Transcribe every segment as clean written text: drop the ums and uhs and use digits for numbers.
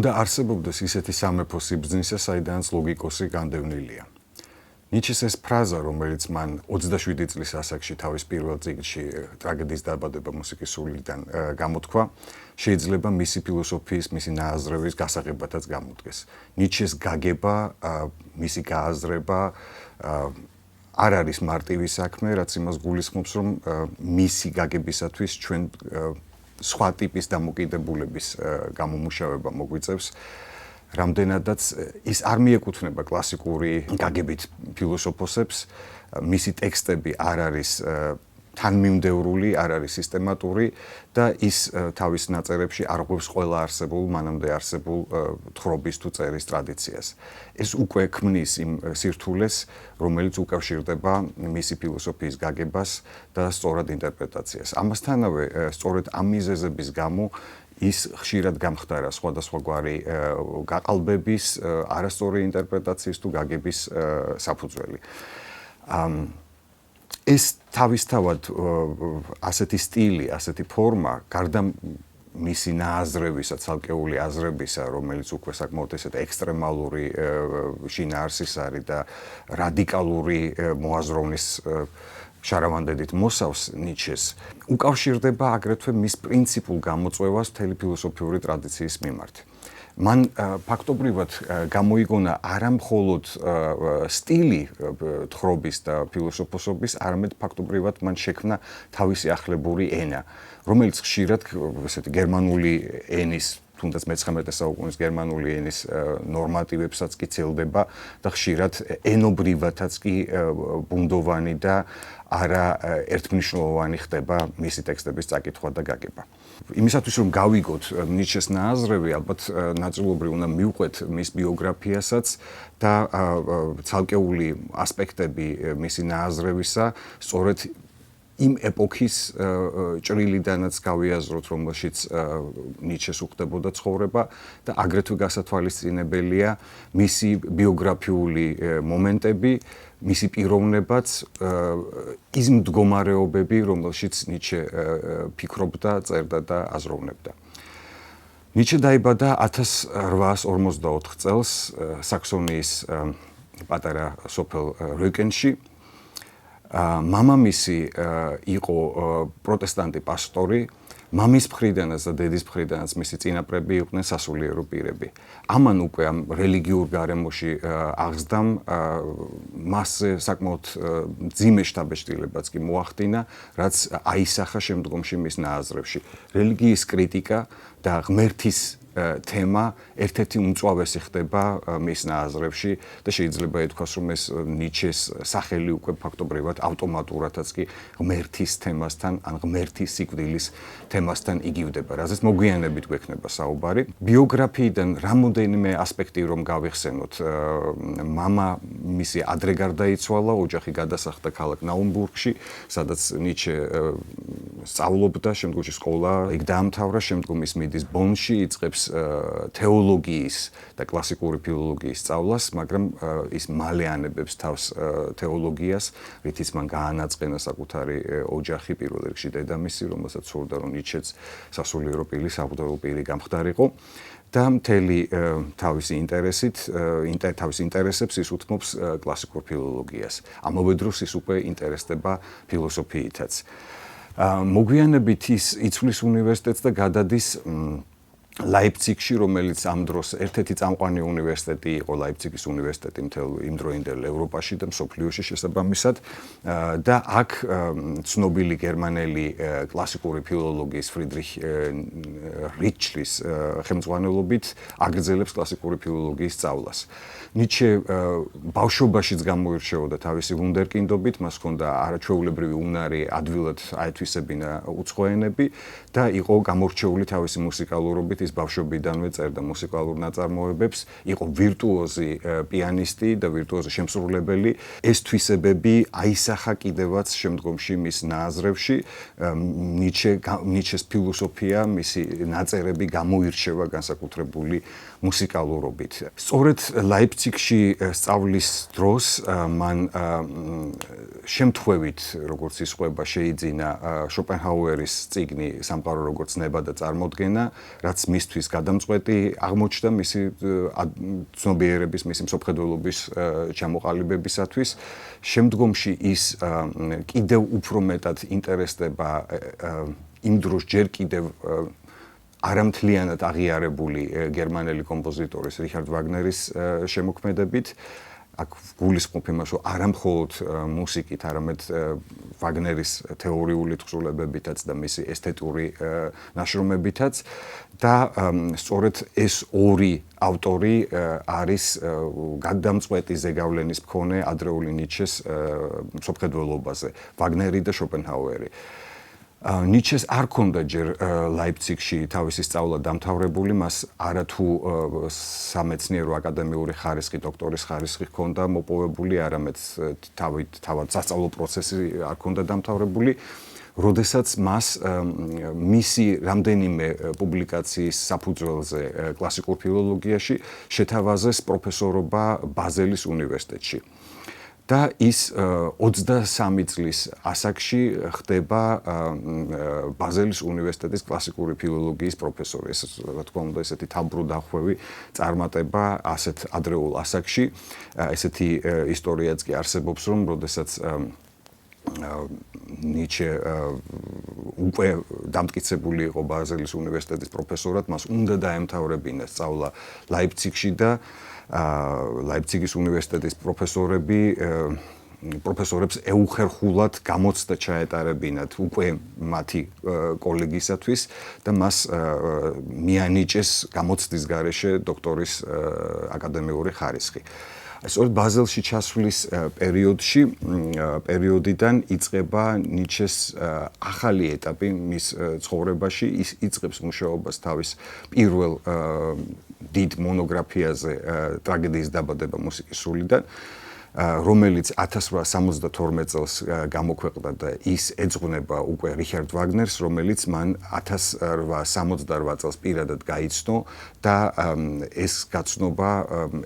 უნდა არსებობდეს ისეთი სამეფო სიბრძნისა, საიდანაც ლოგიკოსი განდევნილია. ნიჩეს ეს ფრაზა, რომელიც მან 27 წლის ასაკში თავის პირველ წიგნში ტრაგედიის დაბადება მუსიკის სულიდან გამოთქვა, შეიძლება მისი ფილოსოფიის, მისი ნააზრევის გასაღებადაც გამოდგეს. ნიჩეს გაგება, მისი გააზრება არ არის მარტივი საქმე, რაც იმას გულისხმობს, რომ მისი გაგებისათვის ჩვენ სხვა ტიპის დამოკიდებულების გამომუშავება მოგვიწევს. რამდენადაც ის არ მიეკუთვნება კლასიკური გაგებით ფილოსოფოსებს, მისი ტექსტები არ არის თანმიმდევრული, არ არის სისტემატური და ის თავის ნაწერებში არღვევს ყველა არსებულ, მანამდე არსებულ თხრობის თუ წერის ტრადიციას. ეს უკვე ქმნის იმ სირთულეს, რომელიც უკავშირდება მისი ფილოსოფიის გაგებას და სწორად ინტერპრეტაციას. ამასთანავე, სწორედ ამ მიზეზების გამო ის ხშირად გამხდარა სხვადასხვაგვარი გაყალბების, არასწორი ინტერპრეტაციის თუ გაგების საფუძველი. ეს თავისთავად ასეთი სტილი, ასეთი ფორმა, გარდა მისი ნააზრევისა, ცალკეული აზრებისა, რომელიც უკვე საკმაოდ ესეთ ექსტრემალური შინაარსის არის და რადიკალური მოაზროვნის შარავანდედით მოსავს ნიჩეს, უკავშირდება აგრეთვე მის პრინციპულ გამოწვევას მთელი ფილოსოფიური ტრადიციის მიმართ. მან ფაქტობრივად გამოიგონა არა მხოლოდ სტილი თხრობის და ფილოსოფოსობის, არამედ ფაქტობრივად მან შექმნა თავისი ახლებური ენა, რომელიც ხშირად ესეთი გერმანული ენის თუნდაც მე-19 საუკუნის გერმანული ენის ნორმატივებსაც კი ცელდება და ხშირად ენობრივადაც კი ბუნდოვანი და არა ერთმნიშვნელოვანი ხდება მისი ტექსტების წაკითხვა და გაგება. იმისათვის რომ გავიგოთ ნიჩეს ნააზრევი, ალბათ ნაწილობრივ უნდა მივყვეთ მის ბიოგრაფიასაც და ცალკეული ასპექტები მისი ნააზრევისა სწორედ იმ ეპოქის ჭრილიდანაც გავიაზროთ, რომელშიც ნიჩეს უხდებოდა ცხოვრება და აგრეთვე გასათვალისწინებელია მისი ბიოგრაფიული მომენტები, მისი პიროვნებაც, ის მდგომარეობები, რომელშიც ნიჩე ფიქრობდა, წერდა და აზროვნებდა. ნიჩე დაიბადა 1854 წელს საქსონიის პატარა სოფელ როიკენში. მამამისი იყო პროტესტანტი პასტორი, მამის მხრიდანაც და დედის მხრიდანაც მისი წინაპრები იყვნენ სასულიერო პირები. ამან უკვე ამ რელიგიურ გარემოში აღზრდამ მასზე საკმაოდ მძიმე შთაბეჭდილებაც კი მოახდინა, რაც აისახა შემდგომში მის ნააზრევში. რელიგიის კრიტიკა და ღმერთის თემა ერთ-ერთი უმწვავესი ხდება მის ნააზრევში და შეიძლება ითქვას, რომ ეს ნიჩეს სახელი უკვე ფაქტობრივად ავტომატურადაც კი ღმერთის თემასთან, ან ღმერთის სიკვდილის თემასთან იგივდება, რაზეც მოგვიანებით გვექნება საუბარი. ბიოგრაფიიდან რამოდენიმე ასპექტი რომ გავიხსენოთ, მამა მისი ადრე გარდაიცვალა, ოჯახი გადასახლდა ქალაქ ნაუმბურგში, სადაც ნიჩე სწავლობდა, შემდგომში სკოლა იქ დაამთავრა, შემდგომ ის მიდის ბონში, იწყებს თეოლოგიის და კლასიკური ფილოლოგიის სწავლას, მაგრამ ის მალე ანებებს თავს თეოლოგიას, რითიც მან გაანაწყენა საკუთარი ოჯახი, პირველ რიგში დედამისი, რომელსაც სურდა, რომ ნიჩეც სასულიერო პირი, საბრძოლო პირი გამხდარიყო და მთელი თავისი ინტერესებს ის უთმობს კლასიკურ ფილოლოგიას. ამავე დროს ის უკვე ინტერესდება ფილოსოფიითაც. მოგვიანებით ის იცვლის უნივერსიტეტს და გადადის ლაიფციგში, რომელიც ამ დროს ერთ-ერთი წამყვანი უნივერსიტეტი იყო, ლაიფციგის უნივერსიტეტი მთელ იმდროინდელ ევროპაში და მსოფლიოში შესაბამისად და აქ ცნობილი გერმანელი კლასიკური ფილოლოგის ფრიდრიხ რიჩლის ხელმძღვანელობით აგრძელებს კლასიკური ფილოლოგიის სწავლას. ნიჩე ბავშვობაშიც გამოირჩეოდა თავისი ვუნდერკინდობით, მას ჰქონდა არაჩვეულებრივი უნარი ადვილად აეთვისებინა უცხო ენები და იყო გამორჩეული თავისი მუსიკალურობით, ის ბავშვობიდანვე წერდა მუსიკალურ ნაწარმოებებს, იყო ვირტუოზი პიანისტი და ვირტუოზი შემსრულებელი. ეს თვისებები აისახა კიდევაც შემდგომში მის ნააზრევში. ნიჩეს ფილოსოფია, მისი ნაწერები გამოირჩევა განსაკუთრებული მუსიკალურობით. სწორედ ლაიფციგში სწავლის დროს მან შემთხვევით, როგორც ისყვება, შეიძინა შოპენჰაუერის წიგნი სამყარო როგორც ნება და წარმოდგენა, რაც მისთვის გადამწყვეტი აღმოჩნდა მისი ცნობიერების, მისი მსოფლმხედველობის ჩამოყალიბებისათვის. შემდგომში ის კიდევ უფრო მეტად ინტერესდება იმ დროს ჯერ კიდევ არამთლიანად აღიარებული გერმანელი კომპოზიტორის რიხარდ ვაგნერის შემოქმედებით. აქ გულისხმობ იმას, რომ არა მხოლოდ მუსიკით, არამედ ვაგნერის თეორიული თხზულებებითაც და მისი ესთეტური ნაშრომებითაც და სწორედ ეს ორი ავტორი არის გადამწყვეტი ზეგავლენის მქონე ადრეული ნიჩეს მსოფლმხედველობაზე, ვაგნერი და შოპენჰაუერი. ნიჩეს არ ჰქონდა ჯერ ლაიფციგში თავისი სწავლა დამთავრებული, მას არათუ სამეცნიერო აკადემიური ხარისხი, დოქტორის ხარისხი ჰქონდა მოპოვებული, არამედ თავად სასწავლო პროცესი არ ჰქონდა დამთავრებული. როდესაც მას მისი რამდენიმე პუბლიკაციის საფუძველზე კლასიკურ ფილოლოგიაში შეთავაზეს პროფესორობა ბაზელის უნივერსიტეტში. და ის 23 წლის ასაკში ხდება ბაზელის უნივერსიტეტის კლასიკური ფილოლოგიის პროფესორი. ეს რა თქმა უნდა ესეთი თავბრუდახვევი წარმატება ასეთ ადრეულ ასაკში. ესეთი ისტორიაც კი არსებობს, რომ როდესაც ნიჩე უკვე დამტკიცებული იყო ბაზელის უნივერსიტეტის პროფესორად, მას უნდა დაემთავრებინა სწავლა ლაიფციგში და ლაიფციგის უნივერსიტეტის პროფესორებს ეუხერხულად გამოცდა ჩაეტარებინათ უკვე მათი კოლეგისათვის და მას მიანიჭეს გამოცდის გარეშე დოქტორის აკადემიური ხარისხი. სწორედ ბაზელში ჩასვლის პერიოდიდან იწყება ნიჩეს ახალი ეტაპი მის ცხოვრებაში. ის იწყებს მუშაობას თავის პირველ დიდ მონოგრაფიაზე ტრაგედიის დაბადება მუსიკის სულიდან, რომელიც 1872 წელს გამოქვეყნდა და ის ეძღვნება უკვე რიხარდ ვაგნერს, რომელიც მან 1868 წელს პირადად გაიცნო და ეს გაცნობა,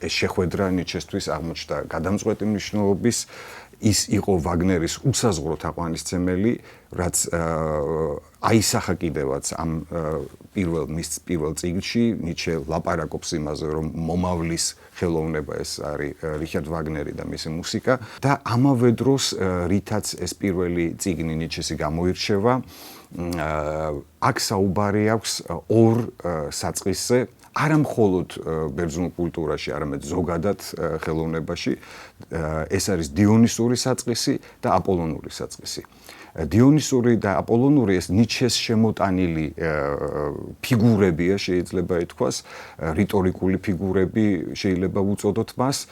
ეს შეხვედრა ნიჩესთვის აღმოჩნდა გადამწყვეტი მნიშვნელობის. ის იყო ვაგნერის უსაზღვრო თაყვანისცემელი, რაც აისახა კიდევაც ამ მის პირველ წიგნში. ნიჩე ლაპარაკობს იმაზე, რომ მომავლის ხელოვნება ეს არის რიხარდ ვაგნერი და მისი მუსიკა და ამავე დროს რითაც ეს პირველი წიგნი ნიჩესი გამოირჩევა, აქ საუბარი აქვს ორ საწყისზე, არა მხოლოდ ბერძნულ კულტურაში, არამედ ზოგადად ხელოვნებაში. ეს არის დიონისური საწყისი და აპოლონური საწყისი. დიონისური და აპოლონური ეს ნიჩეს შემოტანილი ფიგურებია, შეიძლება ითქვას, რიტორიკული ფიგურები შეიძლება უწოდოთ მას,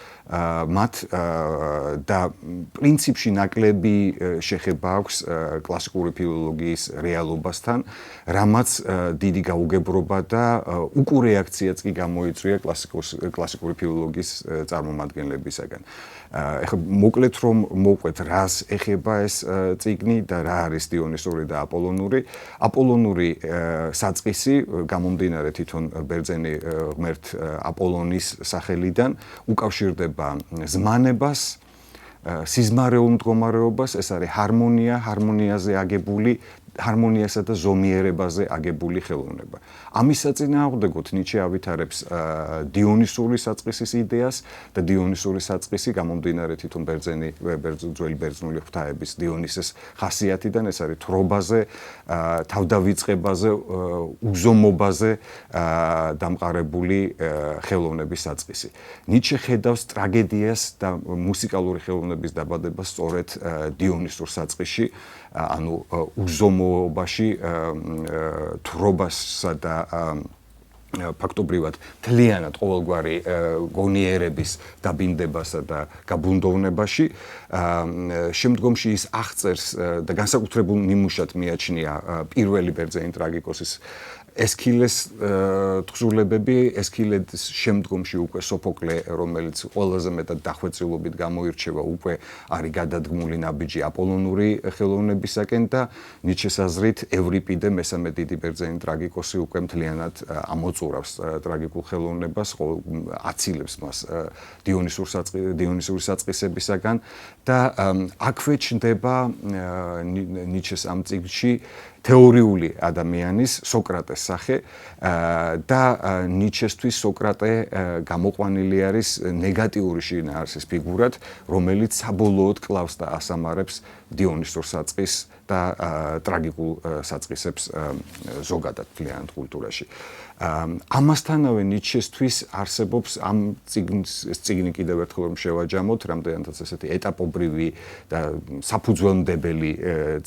მათ და პრინციპში ნაკლები შეხება აქვს კლასიკური ფილოლოგიის რეალობასთან, რამაც დიდი გაუგებრობა და უკურეაქციაც კი გამოიწვია კლასიკური ფილოლოგიის წარმომადგენლებისაგან. ეხლა მოკლედ რომ მოვყვეთ, რას ეხება ეს წიგნი და რა არის დიონისური და აპოლონური. აპოლონური საწყისი გამომდინარე თვითონ ბერძენი ღმერთ აპოლონის სახელიდან უკავშირდება ზმანებას, სიზმარეულ მდგომარეობას, ეს არის ჰარმონია, ჰარმონიაზე აგებული ჰარმონიასა და ზომიერებაზე აგებული ხელოვნება. ამის საწინააღმდეგოდ ნიჩე ავითარებს დიონისური საწყისის იდეას და დიონისური საწყისი გამომდინარე თვითონ ძველი ბერძნული ღვთაების დიონისეს ხასიათიდან, ეს არის თრობაზე, თავდავიწყებაზე, უზომობაზე დამყარებული ხელოვნების საწყისი. ნიჩე ხედავს ტრაგედიას და მუსიკალური ხელოვნების დაბადებას სწორედ დიონისურ საწყისში, ანუ უზომობაში, თრობასა და ფაქტობრივად მთლიანად ყოველგვარი გონიერების დაბინდებასა და გაბუნდოვნებაში. შემდგომში ის აღწერს და განსაკუთრებულ ნიმუშად მიაჩნია პირველი ბერძენი ტრაგიკოსის ესქილეს თხზულებები, ესქილეს შემდგომში უკვე სოფოკლე, რომელიც ყველაზე მეტად დახვეწილობით გამოირჩევა, უკვე არის გადადგმული ნაბიჯი აპოლონური ხელოვნებისაკენ და ნიჩეს აზრით ევრიპიდე, მესამე დიდი ბერძენი ტრაგიკოსი, უკვე მთლიანად ამოწურავს ტრაგიკულ ხელოვნებას, აცილებს მას დიონისური საწყისებისაგან და აქვე ჩნდება ნიჩეს ამ წიგნში თეორიული ადამიანის სოკრატეს სახე და ნიჩესთვის სოკრატე გამოყვანილი არის ნეგატიური შინაარსის ფიგურად, რომელიც საბოლოოდ კლავს და ასამარებს დიონისურ საწყის და ტრაგიკულ საწყისებს ზოგადად მთლიანად კულტურაში. ამასთანავე ნიჩესთვის არსებობს ამ წიგნი კიდევ ერთხელ რომ შევაჯამოთ, რამდენადაც ესეთი ეტაპობრივი და საფუძველმდებელი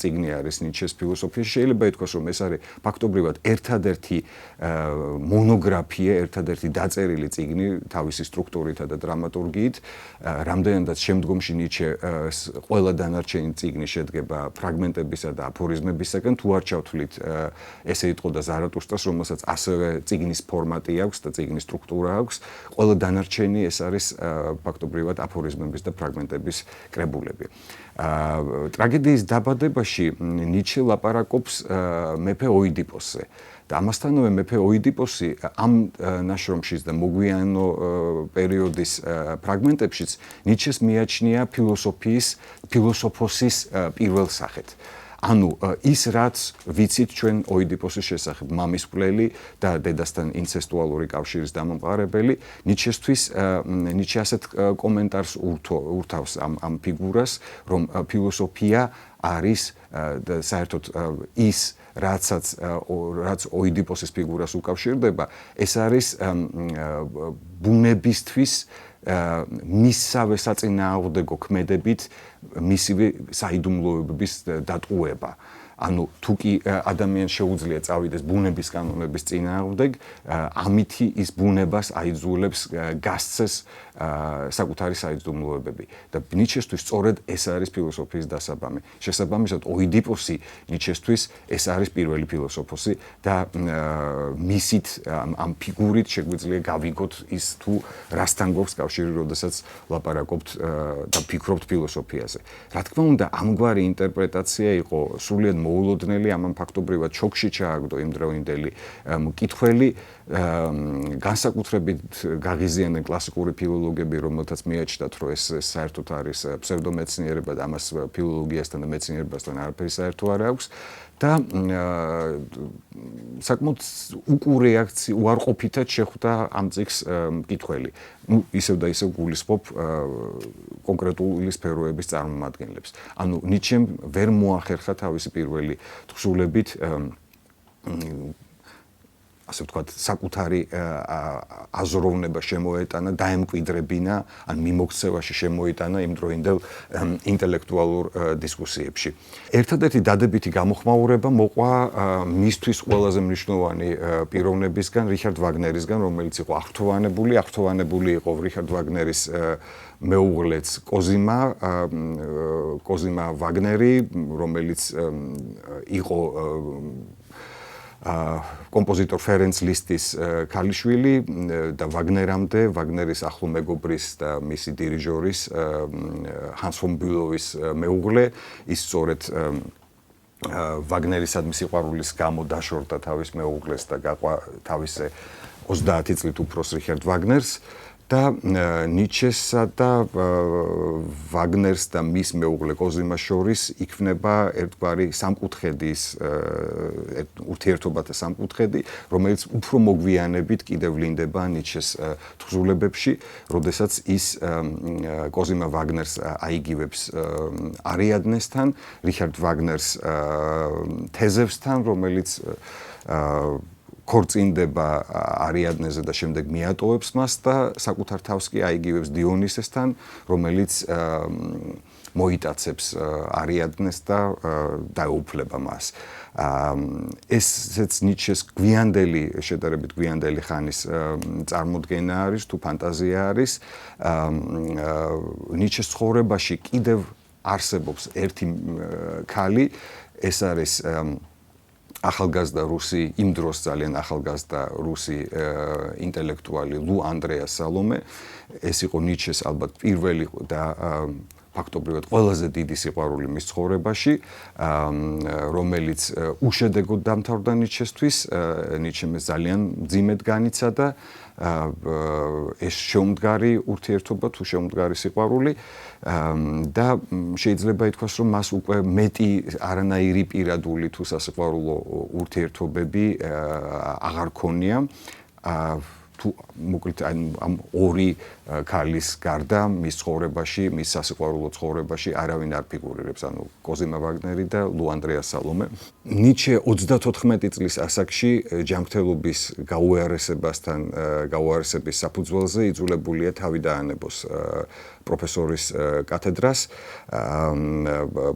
წიგნი არის ნიჩეს ფილოსოფიაში. შეიძლება ითქვას, რომ ეს არის ფაქტობრივად ერთადერთი მონოგრაფია, ერთადერთი დაწერილი წიგნი თავისი სტრუქტურითა და დრამატურგიით. რამდენადაც შემდგომში ნიჩე ყველა დანარჩენი წიგნი შედგება ფრაგმენტებისა და აფორიზმებისაგან, თუ არ ჩავთვლით ესე იტყოდა და ზარატუსტრას, რომელსაც ასევე წიგნის ფორმატი აქვს და წიგნის სტრუქტურა აქვს, ყველა დანარჩენი ეს არის ფაქტობრივად აფორიზმების და ფრაგმენტების კრებულები. ტრაგედიის დაბადებაში ნიჩე ლაპარაკობს მეფე ოიდიპოსზე. და ამასთანავე მეფე ოიდიპოსი ამ ნაშრომშიც და მოგვიანო პერიოდის ფრაგმენტებშიც ნიჩეს მიაჩნია ფილოსოფოსის პირველ სახედ. ანუ ის რაც ვიცით ჩვენ ოიდიპოსის შესახებ, მამის მკვლელი და დედასთან ინცესტუალური კავშირის დამამყარებელი, ნიჩესთვის ნიჩე ასეთ კომენტარს ურთავს ამ ფიგურას, რომ ფილოსოფია არის საერთოდ ის რაც ოიდიპოსის ფიგურას უკავშირდება, ეს არის ბუნებისთვის მისსავე საწინააღმდეგო ქმედებით მისივე საიდუმლოებების დატყუება. ანუ თუ კი ადამიანს შეუძლია წავიდეს ბუნების კანონების წინააღმდეგ, ამითი ის ბუნებას აიძულებს გასცეს საკუთარი საიდუმლოებები. და ნიჩესთვის სწორედ ეს არის ფილოსოფიის დასაბამი. შესაბამისად, ოიდიპოსი ნიჩესთვის ეს არის პირველი ფილოსოფოსი და მისით ამ ფიგურით შეგვიძლია გავიგოთ ის თუ რასთან გვაქვს კავშირი, როდესაც ლაპარაკობთ და ფიქრობთ ფილოსოფიაზე. რა თქმა უნდა, ამგვარი ინტერპრეტაცია იყო სრულიად მოულოდნელი, ამან ფაქტობრივად შოკში ჩააგდო იმდროინდელი მკითხველი, განსაკუთრებით გაღიზიანდნენ კლასიკური ფილოლოგები, რომელთაც მიაჩნდათ, რომ ეს საერთოდ არის ფსევდომეცნიერება და ამას ფილოლოგიასთან და მეცნიერებასთან არაფერი საერთო არ აქვს. და საკმაოდ უარყოფითად შეხვდა ამ წიგნს მკითხველი. ისევ და ისევ გულისხმობ კონკრეტული სფეროების წარმომადგენლებს. ანუ ნიჩემ ვერ მოახერხა თავისი პირველი თხზულებით ასე ვთქვათ, საკუთარი აზროვნება შემოეტანა, დაემკვიდრებინა, ან მიმოქცევაში შემოიტანა იმდროინდელ ინტელექტუალურ დისკუსიებში. ერთადერთი დადებითი გამოხმაურება მოყვა მისთვის ყველაზე მნიშვნელოვანი პიროვნებისგან, რიხარდ ვაგნერისგან, რომელიც იყო აღფრთოვანებული იყო რიხარდ ვაგნერის მეუღლეც კოზიმა ვაგნერი, რომელიც იყო კომპოზიტორ ფერენც ლისტის ქალიშვილი და ვაგნერამდე, ვაგნერის ახლო მეგობრის და მისი დირიჟორის ჰანს ფონ ბიულოვის მეუღლე, ის სწორედ ვაგნერისადმი სიყვარულის გამო დაშორდა თავის მეუღლეს და გაყვა თავისზე 30 წლით უფროს რიხარდ ვაგნერს. და ნიჩესა და ვაგნერს და მის მეუღლე კოზიმას შორის იქმნება ერთგვარი სამკუთხედის ურთიერთობათა სამკუთხედი, რომელიც უფრო მოგვიანებით კიდევ ვლინდება ნიჩეს თხზულებებში, როდესაც ის კოზიმა ვაგნერს აიგივებს არიადნესთან, რიხარდ ვაგნერს თეზევსთან, რომელიც ქორწინდება არიადნეზე და შემდეგ მიატოვებს მას და საკუთარ თავს კი აიგივებს დიონისესთან, რომელიც მოიტაცებს არიადნეს და დაეუფლება მას. ესეც ნიჩეს შედარებით გვიანდელი ხანის წარმოდგენა არის, თუ ფანტაზია არის. ნიჩეს ცხოვრებაში კიდევ არსებობს ერთი ქალი, ეს არის ახალგაზრდა რუსი, იმ დროს ძალიან ახალგაზრდა რუსი ინტელექტუალი ლუ ანდრეა სალომე. ეს იყო ნიჩეს ალბათ პირველი და ფაქტობრივად ყველაზე დიდი სიყვარული მის ცხოვრებაში, რომელიც უშედეგოდ დამთავრდა ნიჩესთვის, ნიჩემ ძალიან მძიმედ განიცადა ეს შეუმდგარი ურთიერთობა თუ შეუმდგარი სიყვარული და შეიძლება ითქვას, რომ მას უკვე მეტი არანაირი პირადული თუ სასიყვარულო ურთიერთობები აღარ ქონია. თუ მოკლედ ამ ორი ქალის გარდა მის ცხოვრებაში, მის სასიყვარულო ცხოვრებაში არავინ არ ფიგურირებს, ანუ კოზიმა ვაგნერი და ლუ ანდრეას სალომე. ნიჩე 34 წლის ასაკში ჯანმრთელობის გაუარესების საფუძველზე იძულებულია თავი დაანებოს პროფესორის კათედრას,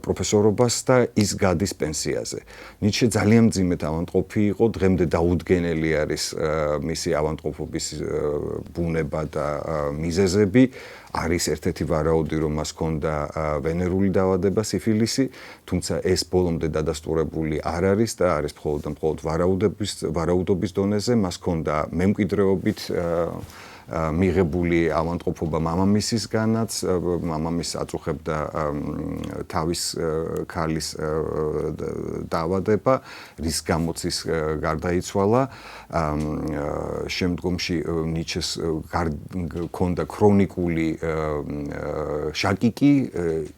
პროფესორობას და ის გადის პენსიაზე. ნიჩე ძალიან მძიმედ ავადმყოფი იყო, დღემდე დაუდგენელი არის მისი ავადმყოფობის ბუნება და მიზეზები. არის ერთ-ერთი ვარაუდი, რომ მას ჰქონდა ვენერული დაავადება, სიფილისი, თუმცა ეს ბოლომდე დადასტურებული არ არის და არის მხოლოდ ვარაუდობის დონეზე. მას ჰქონდა მემკვიდრეობით მიღებული ავადმყოფობა მამამისისგანაც, მამამისი აწუხებდა თავის ქალის დაავადება, რის გამოც ის გარდაიცვალა. შემდგომში ნიჩეს ჰქონდა ქრონიკული შაკიკი,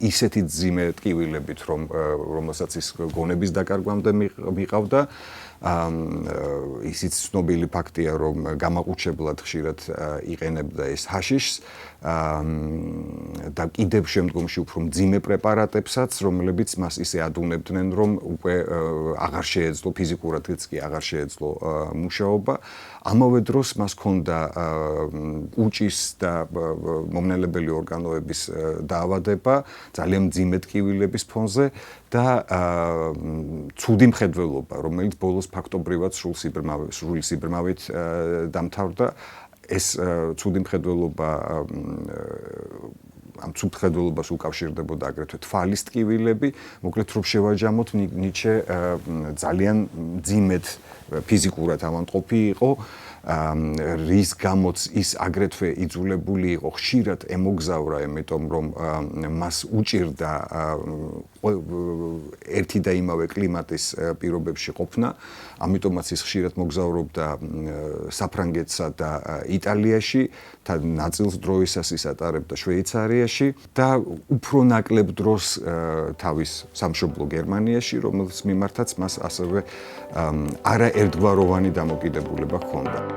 ისეთი ძიმე ტკივილებით, რომელსაც ის გონების დაკარგვამდე მიყავდა. ისიც ცნობილი ფაქტია, რომ გამაყუჩებლად ხშირად იყენებდა ეს ჰაშიშს და კიდევ შემდგომში უფრო მძიმე პრეპარატებსაც, რომლებიც მას ისე ადუნებდნენ, რომ უკვე აღარ შეეძლო ფიზიკურადაც კი აღარ შეეძლო მუშაობა. ამავე დროს მას ჰქონდა კუჭის და მომნელებელი ორგანოების დაავადება, ძალიან მძიმე ტკივილების ფონზე და ცუდი მხედველობა, რომელიც ბოლოს ფაქტობრივად სრული სიბრმავით დამთავრდა. ეს ცუდი მხედველობა ამ ცუდ მხედველობას უკავშირდებოდა აგრეთვე თვალის ტკივილები, მოკლედ რომ შევაჯამოთ, ნიჩე ძალიან მძიმედ ფიზიკურად ავადმყოფი იყო, რის გამოც ის აგრეთვე იძულებული იყო ხშირად ემოგზავრა, იმიტომ რომ მას უჭირდა ერთი და იმავე კლიმატის პირობებში ყოფნა, ამიტომაც ის ხშირად მოგზაურობდა საფრანგეთსა და იტალიაში, ნაწილს დროისას ის ატარებდა შვეიცარიაში და უფრო ნაკლებ დროს თავის სამშობლო გერმანიაში, რომელს მიმართაც მას ასევე არაერთგვაროვანი დამოკიდებულება ჰქონდა.